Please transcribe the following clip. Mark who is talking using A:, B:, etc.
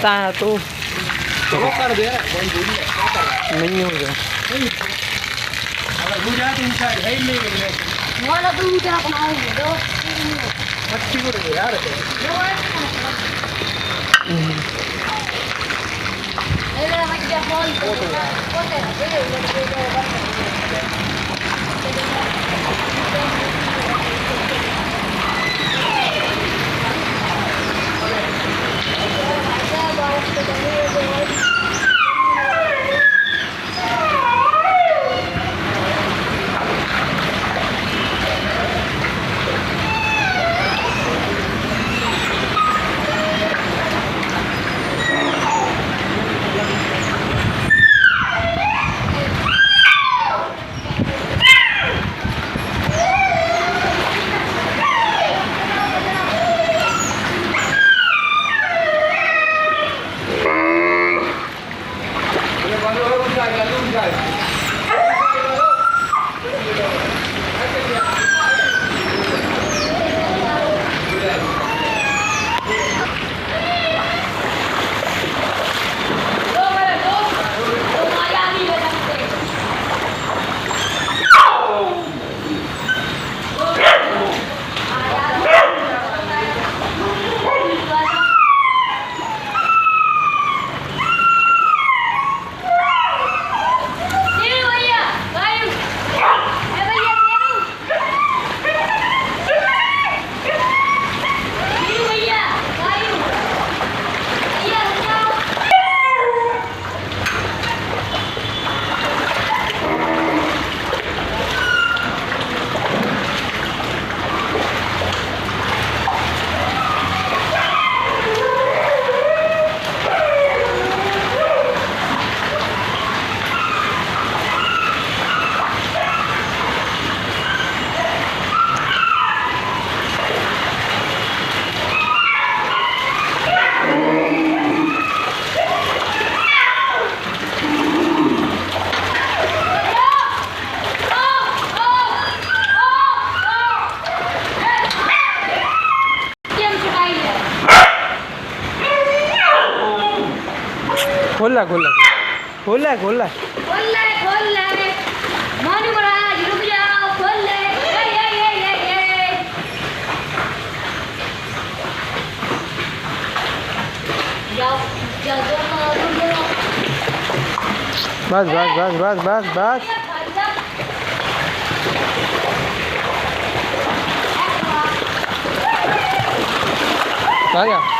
A: पता है तो
B: कर दे
A: नहीं हो गया
B: गुजरात इनसाइड है ले गए
C: वाला तो उधर बनाओगे दो
B: मच्छी को दे यार
C: मेरा बच्चा बॉल होते
A: खोला खोला खोला खोला
C: खोल ले मोनी महाराज रुक जाओ खोल ले ये जाओ जाओ रुक जाओ
A: बस बस बस बस बस बस आ गया